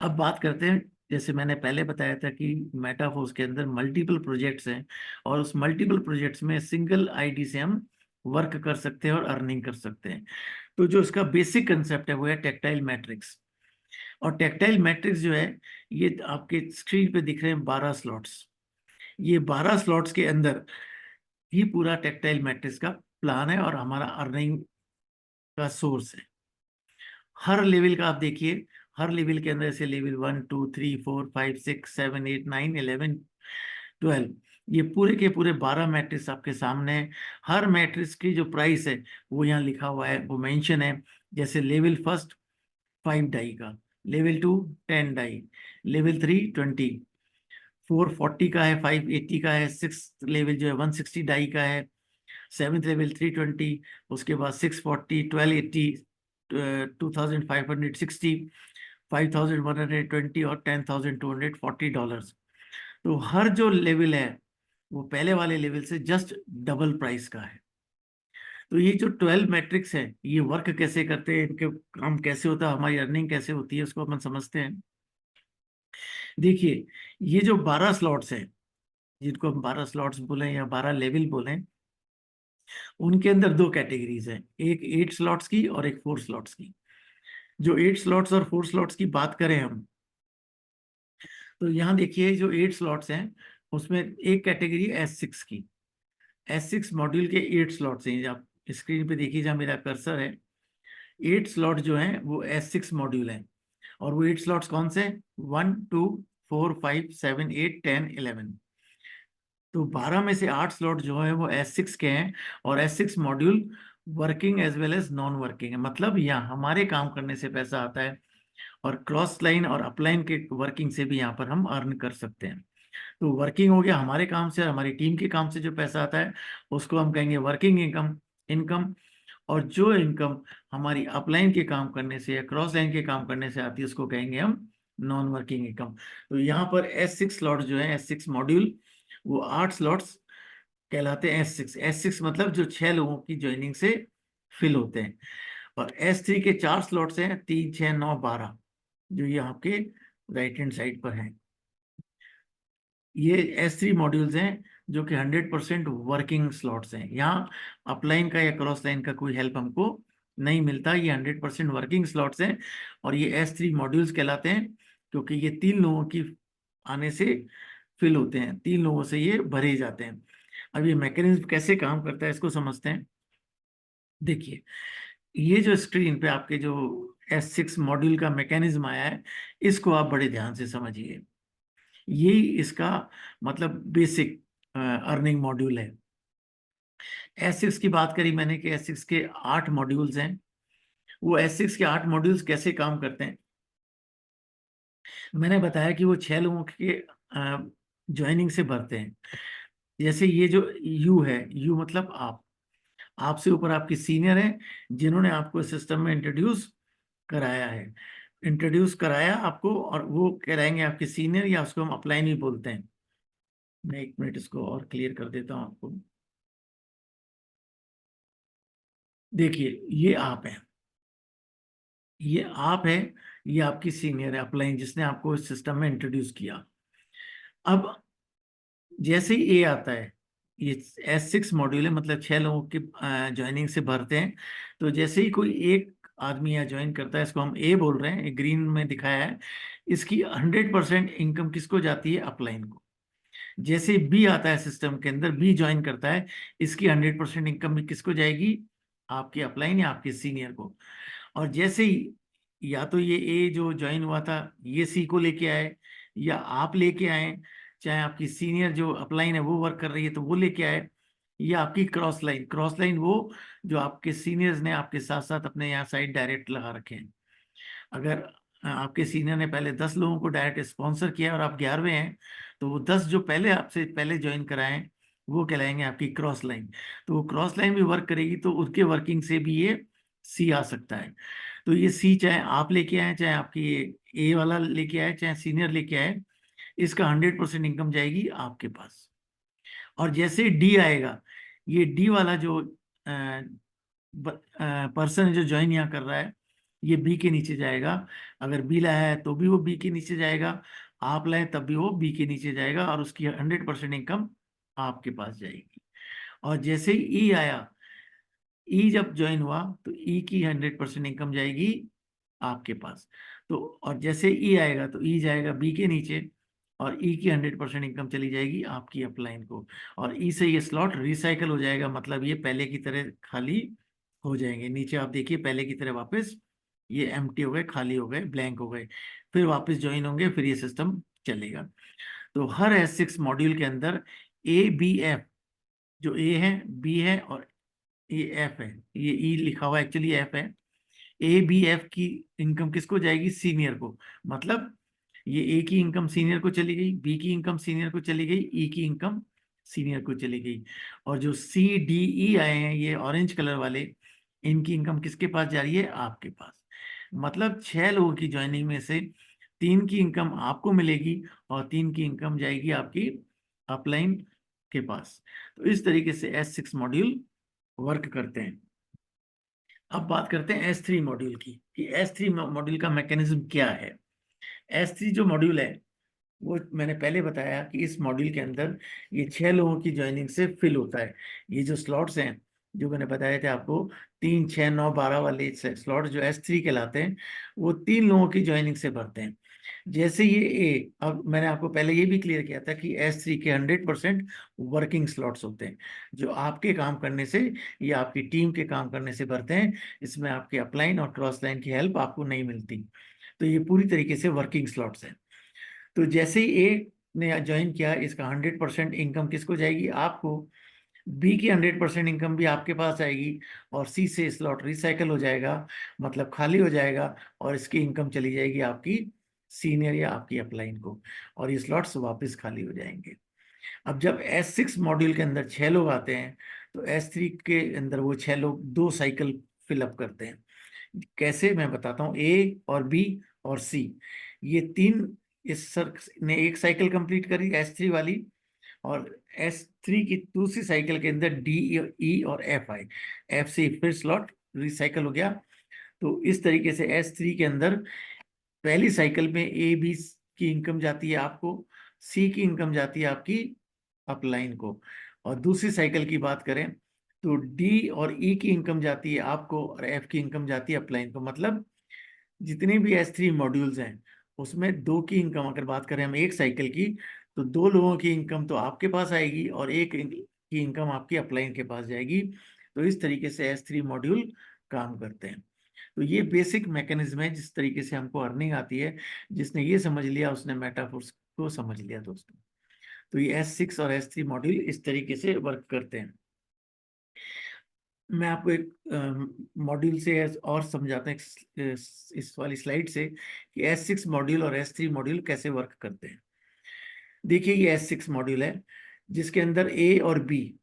अब बात करते हैं, जैसे मैंने पहले बताया था कि मेटाफोर्स के अंदर मल्टीपल प्रोजेक्ट्स हैं, और उस मल्टीपल प्रोजेक्ट्स में सिंगल आईडी से हम वर्क कर सकते हैं और अर्निंग कर सकते हैं। तो जो इसका बेसिक कंसेप्ट है वो है टेक्टाइल मैट्रिक्स। और टेक्टाइल मैट्रिक्स जो है, ये आपके स्क्रीन पे दिख रहे हैं 12 स्लॉट्स। ये 12 स्लॉट्स के अंदर ही पूरा टेक्टाइल मैट्रिक्स का प्लान है और हमारा अर्निंग का सोर्स है। हर लेवल का आप देखिए, हर लेवल के अंदर से लेवल 1 2 3 4 5 6 7 8 9 11 12, ये पूरे के पूरे 12 मैट्रिक्स आपके सामने है। हर मैट्रिक्स की जो प्राइस है वो यहाँ लिखा हुआ है, वो मेंशन है। जैसे लेवल फर्स्ट 5 डाई का, लेवल 2 10 डाई, लेवल 3 20, 440 का है, 580 का है, सिक्स लेवल जो है 160 डाई का है, सेवेंथ लेवल 320, उसके बाद 640, 1280, 2560, 5120 और $10,240। तो हर जो लेवल है वो पहले वाले लेवल से जस्ट डबल प्राइस का है। तो ये जो 12 मैट्रिक्स है, ये वर्क कैसे करते हैं, इनके काम कैसे होता है, हमारी अर्निंग कैसे होती है, उसको अपन समझते हैं। देखिए, ये जो 12 स्लॉट्स हैं, जिनको हम 12 स्लॉट्स बोले या 12 लेवल बोले, उनके अंदर दो कैटेगरीज हैं, एक 8 स्लॉट्स की और एक 4 स्लॉट्स की। जो 8 स्लॉट्स और 4 स्लॉट्स की बात करें हम, तो यहाँ देखिए जो 8 स्लॉट्स हैं उसमें एक कैटेगरी S6 की। S6 मॉड्यूल के 8 स्लॉट्स हैं, आप स्क्रीन पे देखिए जहाँ मेरा कर्सर है। 8 स्लॉट जो हैं वो S6 मॉड्यूल हैं। और वो 8 स्लॉट्स कौन से? 1 2 4 5 7 8 10 11। तो 12 में से 8 स्लॉट जो है वो S6 के हैं। और S6 module working as well as non working है, मतलब यहाँ हमारे काम करने से पैसा आता है, और क्रॉस लाइन और अपलाइन के वर्किंग से भी यहाँ पर हम अर्न कर सकते हैं। तो वर्किंग हो गया हमारे काम से, और हमारी टीम के काम से जो पैसा आता है उसको हम कहेंगे वर्किंग इनकम इनकम। और जो इनकम हमारी अपलाइन के काम करने से या क्रॉस लाइन के काम करने से आती है उसको कहेंगे हम नॉन वर्किंग इनकम। तो यहाँ पर S6 स्लॉट जो है, S6 मॉड्यूल, वो 8 स्लॉट्स कहलाते हैं S6। S6 मतलब जो 6 लोगों की ज्वाइनिंग से फिल होते हैं। और S3 के 4 स्लॉट्स हैं, 3 6 9 12, जो ये आपके राइट हैंड साइड पर हैं। ये S3 मॉड्यूल्स हैं जो कि 100% वर्किंग स्लॉट्स हैं। यहाँ अपलाइन का या क्रॉस लाइन का कोई हेल्प हमको नहीं मिलता, ये 100% वर्किंग स्लॉट्स हैं। और ये S3 मॉड्यूल्स कहलाते हैं क्योंकि ये 3 लोगों की आने से फिल होते हैं, 3 लोगों से ये भरे जाते हैं। अब ये मैकेनिज्म कैसे काम करता है इसको समझते हैं। देखिए, ये जो स्क्रीन पे आपके जो S6 मॉड्यूल का मैकेनिज्म आया है, इसको आप बड़े ध्यान से समझिए। यही इसका मतलब बेसिक अर्निंग मॉड्यूल है। S6 की बात करी मैंने कि S6 के 8 मॉड्यूल्स हैं। वो S6 के 8 मॉड्यूल्स कैसे काम करते हैं, मैंने बताया कि वो 6 लोगों के ज्वाइनिंग से भरते हैं। जैसे ये जो यू है, यू मतलब आप, आपसे ऊपर आपकी सीनियर है जिन्होंने आपको सिस्टम में इंट्रोड्यूस कराया आपको, और वो कराएंगे आपके सीनियर, या उसको हम अपलाइन भी बोलते हैं। मैं 1 मिनट इसको और क्लियर कर देता हूँ आपको। देखिए, ये आप है, ये आप है, ये आपकी सीनियर है अपलाइन, जिसने आपको इस सिस्टम में इंट्रोड्यूस किया। अब जैसे ही ए आता है, ये S6 मॉड्यूल है, मतलब 6 लोगों की ज्वाइनिंग से भरते हैं। तो जैसे ही कोई एक आदमी यहाँ ज्वाइन करता है, इसको हम ए बोल रहे हैं, ग्रीन में दिखाया है, इसकी 100% इनकम किसको जाती है? अपलाइन को। जैसे बी आता है सिस्टम के अंदर, बी ज्वाइन करता है, इसकी 100% इनकम भी किसको जाएगी? आपकी अपलाइन या आपके सीनियर को। और जैसे ही या तो ये ए जो ज्वाइन हुआ था ये सी को लेके आए, या आप लेके आए, चाहे आपकी सीनियर जो अपलाइन है वो वर्क कर रही है तो वो लेके आए, या आपकी क्रॉस लाइन वो जो आपके सीनियर्स ने आपके साथ साथ अपने यहाँ साइड डायरेक्ट लगा रखे हैं। अगर आपके सीनियर ने पहले 10 लोगों को डायरेक्ट स्पॉन्सर किया और आप 11वें हैं, तो वो 10 जो पहले आपसे पहले ज्वाइन कराएं वो कहलाएंगे आपकी क्रॉस लाइन। तो वो क्रॉस लाइन भी वर्क करेगी, तो उसके वर्किंग से भी ये सी आ सकता है। तो ये सी चाहे आप लेके आए, चाहे आपकी ए वाला लेके आए, चाहे सीनियर लेके आए, इसका 100% इनकम जाएगी आपके पास। और जैसे डी आएगा, ये डी वाला जो पर्सन जो ज्वाइन यहाँ कर रहा है, ये बी के नीचे जाएगा। अगर बी लाया है तो भी वो बी के नीचे जाएगा, आप लाए तब भी वो बी के नीचे जाएगा, और उसकी 100% इनकम आपके पास जाएगी। और जैसे ही ई आया, ई जब ज्वाइन हुआ तो ई की 100% इनकम जाएगी आपके पास। तो और जैसे ई आएगा तो ई जाएगा बी के नीचे, और ई की 100% इनकम चली जाएगी आपकी अपलाइन को। और ई से ये स्लॉट रिसाइकल हो जाएगा, मतलब ये पहले की तरह खाली हो जाएंगे। नीचे आप देखिए पहले की तरह वापस ये एम्प्टी हो गए, खाली हो गए, ब्लैंक हो गए, फिर वापस ज्वाइन होंगे, फिर ये सिस्टम चलेगा। तो हर S6 मॉड्यूल के अंदर ए बी एफ, जो ए है, बी है और ये एफ है, ये ई लिखा हुआ एक्चुअली एफ है। ए बी एफ की इनकम किसको जाएगी? सीनियर को। मतलब ये ए की इनकम सीनियर को चली गई, बी की इनकम सीनियर को चली गई, ई की इनकम सीनियर को चली गई। और जो सी डी ई आए हैं ये ऑरेंज कलर वाले, इनकी इनकम किसके पास जा रही है? आपके पास। मतलब 6 लोगों की ज्वाइनिंग में से 3 की इनकम आपको मिलेगी और 3 की इनकम जाएगी आपकी अपलाइन के पास। तो इस तरीके से S6 मॉड्यूल वर्क करते हैं। अब बात करते हैं S3 मॉड्यूल की, कि S3 मॉड्यूल का मैकेनिज्म क्या है। S3 जो मॉड्यूल है वो मैंने पहले बताया कि इस मॉड्यूल के अंदर ये 6 लोगों की ज्वाइनिंग से फिल होता है। ये जो स्लॉट्स हैं जो मैंने बताए थे आपको, 3, 6, 9, 12 वाले स्लॉट जो S3 कहलाते हैं, वो 3 लोगों की ज्वाइनिंग से भरते हैं। जैसे ये ए, अब मैंने आपको पहले ये भी क्लियर किया था कि S3 के 100% वर्किंग स्लॉट्स होते हैं, जो आपके काम करने से या आपकी टीम के काम करने से भरते हैं। इसमें आपके अपलाइन और क्रॉस लाइन की हेल्प आपको नहीं मिलती। तो ये पूरी तरीके से वर्किंग स्लॉट्स हैं। तो जैसे ही ए ने ज्वाइन किया, इसका 100% इनकम किसको जाएगी? आपको। बी की 100% इनकम भी आपके पास आएगी, और सी से स्लॉट रिसाइकल हो जाएगा, मतलब खाली हो जाएगा, और इसकी इनकम चली जाएगी आपकी सीनियर या आपकी अपलाइन को, और ये स्लॉट्स वापस खाली हो जाएंगे। अब जब S6 मॉड्यूल के अंदर 6 लोग आते हैं, तो S3 के अंदर वो 6 लोग 2 साइकिल फिलअप करते हैं। कैसे, मैं बताता हूँ। ए और बी और सी, ये 3 इस सर ने एक साइकिल कंप्लीट करी S3 वाली, और S3 की दूसरी साइकिल के अंदर डी, ई और एफ आए। एफ से फिर स्लॉट रिसाइकल हो गया। तो इस तरीके से S3 के अंदर पहली साइकिल में ए बी की इनकम जाती है आपको, सी की इनकम जाती है आपकी अपलाइन को, और दूसरी साइकिल की बात करें तो डी और ई की इनकम जाती है आपको, और एफ की इनकम जाती है अपलाइन को। मतलब जितने भी S3 मॉड्यूल्स हैं उसमें 2 की इनकम, अगर बात करें हम एक साइकिल की, तो 2 लोगों की इनकम तो आपके पास आएगी, और एक की इनकम आपकी अपलाइन के पास जाएगी। तो इस तरीके से S3 मॉड्यूल काम करते हैं। तो ये बेसिक मैकेनिज्म है जिस तरीके से हमको अर्निंग आती है। जिसने ये समझ लिया उसने मेटाफोर्स को समझ लिया दोस्तों। तो ये S6 और S3 मॉड्यूल इस तरीके से वर्क करते हैं। मैं आपको एक मॉड्यूल से और समझाता हूँ, इस वाली स्लाइड से, कि S6 मॉड्यूल और S3 मॉड्यूल कैसे वर्क करते हैं। देखिए ये S6 मॉड्यूल है जिसके अंदर ए और बी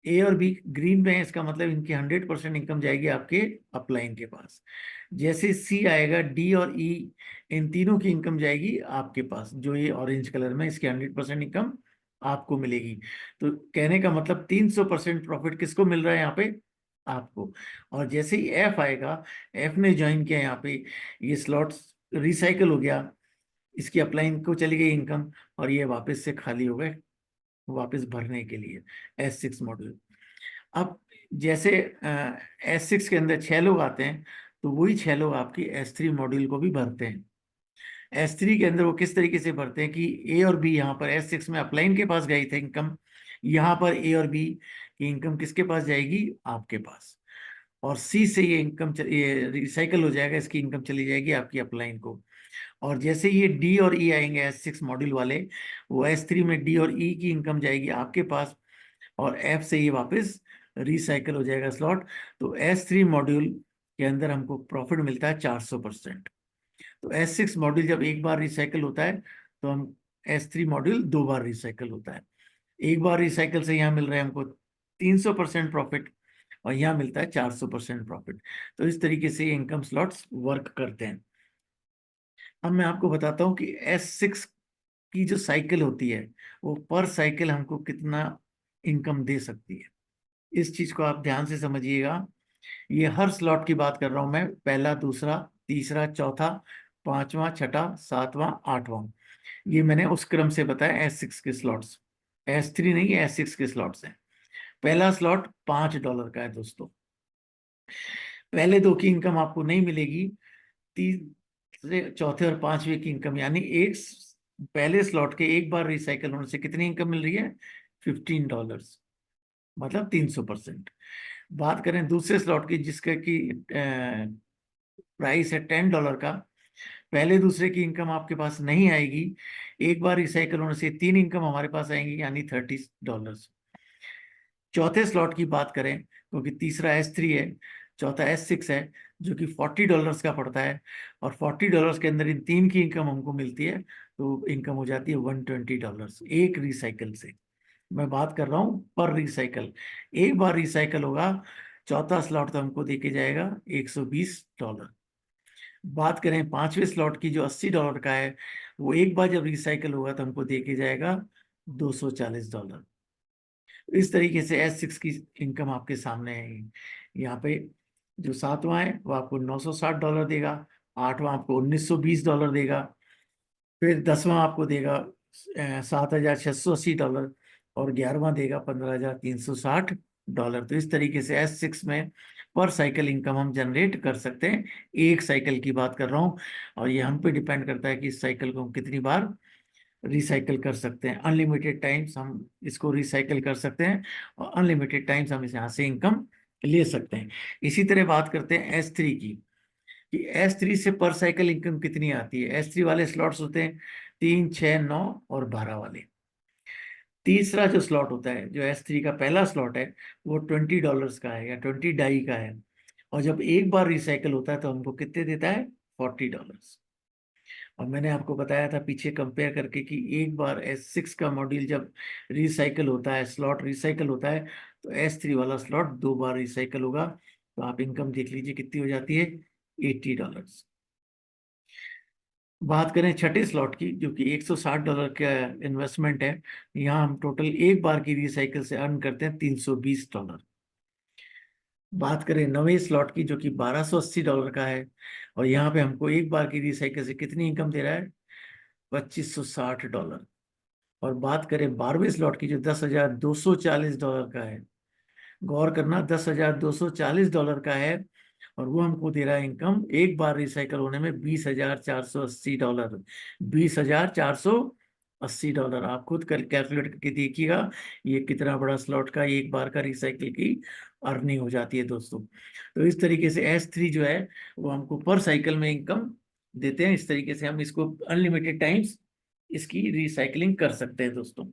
ग्रीन में है, इसका मतलब इनकी 100% इनकम जाएगी आपके अपलाइन के पास। जैसे सी आएगा, डी और ई, इन तीनों की इनकम जाएगी आपके पास। जो ये ऑरेंज कलर में, इसकी 100% इनकम आपको मिलेगी। तो कहने का मतलब 300% प्रॉफिट किसको मिल रहा है यहाँ पे? आपको। और जैसे ही एफ आएगा, एफ ने ज्वाइन किया यहाँ पे, ये स्लॉट्स रिसाइकल हो गया, इसकी अपलाइन को चली गई इनकम, और ये वापस से खाली हो गए वापस भरने के लिए S6 मॉड्यूल। अब जैसे S6 के अंदर 6 लोग आते हैं, तो वही 6 लोग आपकी S3 मॉड्यूल को भी भरते हैं। S3 के अंदर वो किस तरीके से भरते हैं कि ए और बी, यहाँ पर S6 में अपलाइन के पास गई थे इनकम, यहाँ पर ए और बी की इनकम किसके पास जाएगी? आपके पास। और सी से ये इनकम ये रिसाइकल हो जाएगा, इसकी इनकम चली जाएगी आपकी अपलाइन को। और जैसे ये डी और ई आएंगे S6 मॉड्यूल वाले, वो S3 में डी और ई की इनकम जाएगी आपके पास, और एफ से ये वापस रिसाइकल हो जाएगा स्लॉट। तो S3 मॉड्यूल के अंदर हमको प्रॉफिट मिलता है 400%। तो S6 मॉड्यूल जब एक बार रिसाइकल होता है, तो हम S3 मॉड्यूल 2 बार रिसाइकल होता है। एक बार रिसाइकल से यहाँ मिल रहा है हमको 300% प्रॉफिट, और यहाँ मिलता है 400% प्रॉफिट। तो इस तरीके से ये इनकम स्लॉट्स वर्क करते हैं। अब मैं आपको बताता हूँ कि S6 की जो साइकिल होती है, वो पर साइकिल हमको कितना इनकम दे सकती है। इस चीज को आप ध्यान से समझिएगा। ये हर स्लॉट की बात कर रहा हूं मैं, पहला, दूसरा तीसरा, चौथा, पांचवा, छठा, सातवां, आठवां। ये मैंने उस क्रम से बताया S6 के स्लॉट्स। S3 नहीं, S6 के स्लॉट्स हैं। पहला स्लॉट $5 का है दोस्तों। पहले दो की इनकम आपको नहीं मिलेगी, तीसरे, चौथे और पांचवे की इनकम, यानी पहले स्लॉट के एक बार रिसाइकल होने से कितनी इनकम मिल रही है? $15, मतलब 300%। बात करें दूसरे स्लॉट की, जिसका की प्राइस है $10 का, पहले दूसरे की इनकम आपके पास नहीं आएगी, एक बार रिसाइकल होने से तीन इनकम हमारे पास आएंगी, यानी $30। चौथे स्लॉट की बात करें, क्योंकि तीसरा S3 है, चौथा S6 है, जो कि $40 का पड़ता है, और $40 के अंदर इन तीन की इनकम हमको मिलती है, तो इनकम हो जाती है $120 एक रिसाइकल से। मैं बात कर रहा हूँ पर रिसाइकल। एक बार रिसाइकल होगा, चौथा स्लॉट तो हमको देके जाएगा $120। बात करें पांचवें स्लॉट की, जो $80 का है, वो एक बार जब रिसाइकल होगा तो हमको देके जाएगा $240। इस तरीके से S6 की इनकम आपके सामने है। यहाँ पे जो सातवां है वो आपको $960 देगा, आठवां आपको $1920 देगा, फिर दसवां आपको देगा $7,680, और 11वां देगा $15,360। तो इस तरीके से S6 में पर साइकिल इनकम हम जनरेट कर सकते हैं। एक साइकिल की बात कर रहा हूँ, और ये हम पे डिपेंड करता है कि इस साइकिल को हम कितनी बार रिसाइकल कर सकते हैं। अनलिमिटेड टाइम्स हम इसको रिसाइकल कर सकते हैं, और अनलिमिटेड टाइम्स हम इस यहाँ से इनकम ले सकते हैं। इसी तरह बात करते हैं S3 की, कि S3 से पर साइकिल इनकम कितनी आती है। S3 वाले स्लॉट्स होते हैं 3, 6, 9 और 12 वाले। तीसरा जो स्लॉट होता है, जो S3 का पहला स्लॉट है, वो $20 का है, या 20 डाई का है, और जब एक बार रिसाइकल होता है तो हमको कितने देता है? $40। और मैंने आपको बताया था पीछे कंपेयर करके कि एक बार S6 का मॉड्यूल जब रिसाइकल होता है, स्लॉट रिसाइकल होता है, तो S3 वाला स्लॉट दो बार रिसाइकल होगा। तो आप इनकम देख लीजिए कितनी हो जाती है, $80। बात करें छठे स्लॉट की, जो कि $160 का इन्वेस्टमेंट है, यहाँ हम टोटल एक बार की रिसाइकिल से अर्न करते हैं $320। बात करें नवे स्लॉट की, जो कि $1280 का है, और यहाँ पे हमको एक बार की रिसाइकिल से कितनी इनकम दे रहा है? $2560। और बात करें 12वें स्लॉट की, जो $10,240 का है, गौर करना, $10,240 का है, और वो हमको दे रहा है इनकम एक बार रिसाइकल होने में $20,480। $20,480। आप खुद कर कैलकुलेट करके देखिएगा ये कितना बड़ा स्लॉट का एक बार का रिसाइकिल की अर्निंग हो जाती है दोस्तों। तो इस तरीके से S3 जो है वो हमको पर साइकिल में इनकम देते हैं। इस तरीके से हम इसको अनलिमिटेड टाइम्स इसकी रिसाइकलिंग कर सकते हैं दोस्तों।